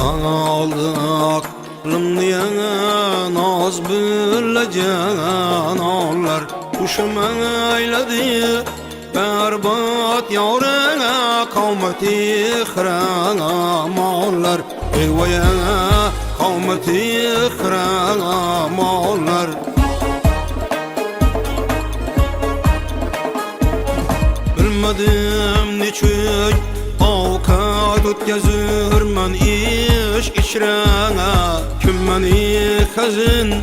aldık Lımdiye naz büleceğin ağlar Kuşum eyledi berbat yavrana Kavmeti ihrana mağlar Eyvaya kavmeti ihrana mağlar Bilmedim niçin avukat ötkazır men iş işrana Kim meni hazin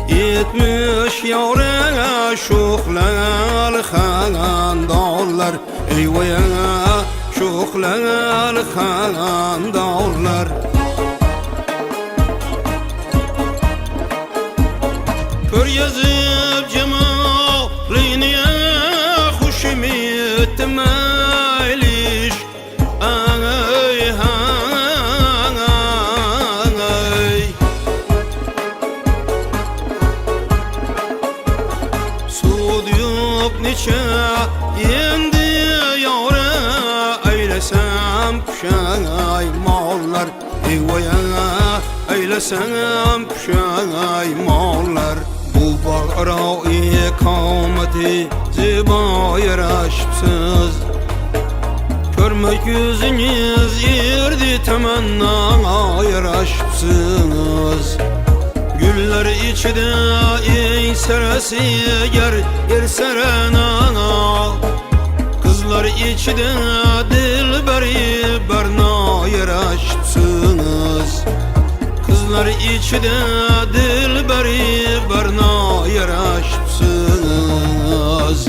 etmiş yavrana Şuhlal xandarlar Eyvaya şuhlal xandarlar Kör yazıp cemalini hoşum ettim eyliş Ay hay Suud yok niçe yendi yavre Eylesem kuşay mallar Eyvaya eylesem kuşay mallar Bu bağra ikameti ziba yaraşıpsız Görmek yüzünüz yerdi temenna yaraşıpsız Güller içide ey seresi yer serena Kızlar içide dilberi berna yaraşıpsınız Kızlar içide dilberi berna yaraşıpsınız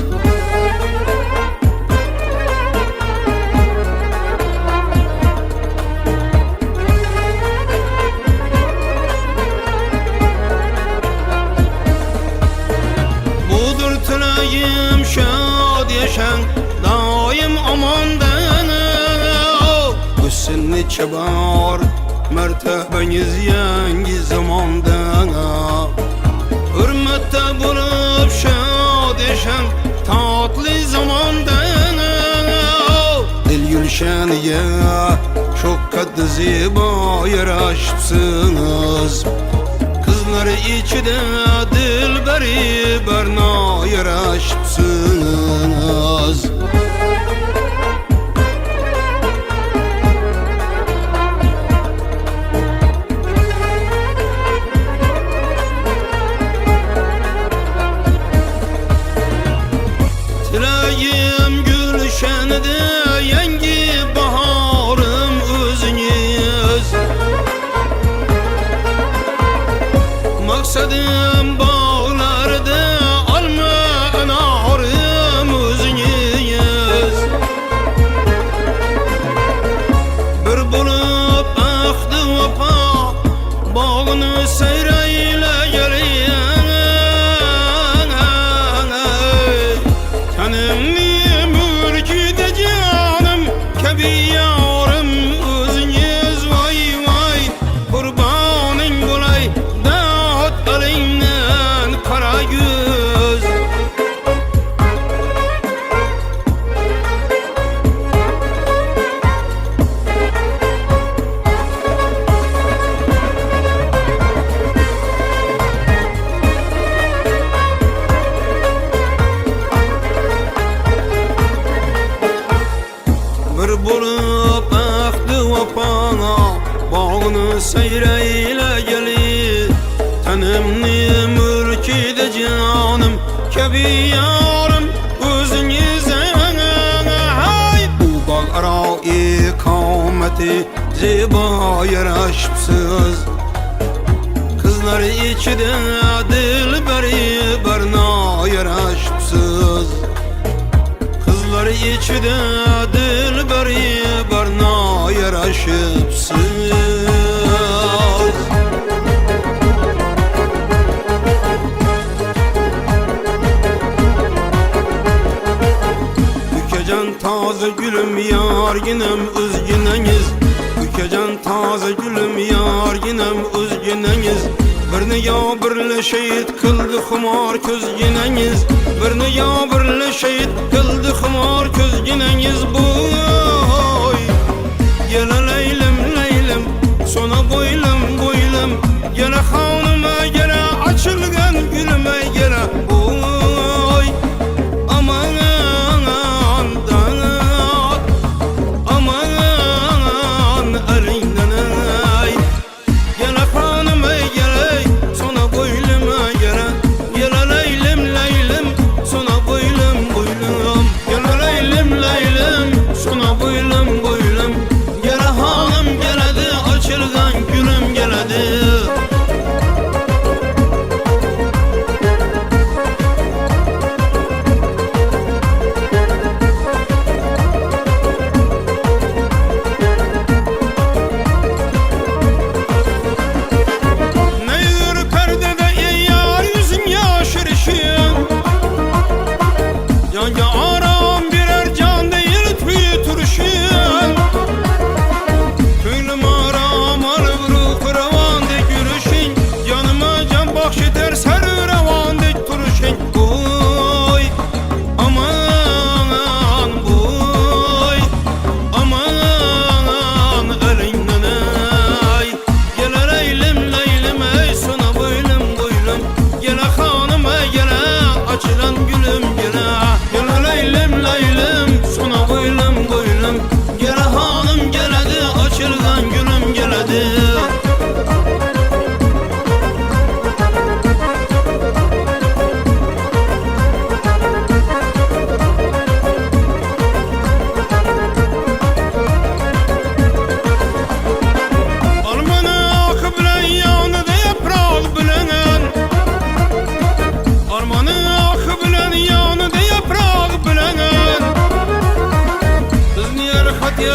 Budur tüleyim şad yaşan daim amandan Hüsnü çabar mertebeniz yangi zamanda Hürmette bulup şad yaşan tatlı zamanda Dil gülşeniye çok kaddi ziba yaraşıpsınız Kızlar içide dilberi berna yaraşıpsınız Tileyim gülşenide yengi baharım özünüz Maksadım bağlarda alma anarım özünüz Bir bulup ahtı vapa bağını seyreyle gelin Tanımlıyım ülküde canım kebi yavrum özünüz vay vay Kurbanın bulay dağıt elinden kara göz Bir bulup ahtı vapana bağını seyreyle gelir Tanımlıyım ülküde canım kebi yarım özünüze hay Bu bağra ikameti ziba yaraşıpsız Kızlar içide dilberi berna yaraşıpsız Kızlar içide dilberi berna yaraşıpsız Bükecan taze gülüm yar yinem üzgüneniz Bükecan taze gülüm yar yinem üzgüneniz Birini ya birli şehit kıldı xumar közgineniz Birini ya birli şehit kıldı xumar közgineniz Boy Gele leylim leylim sona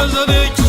özledik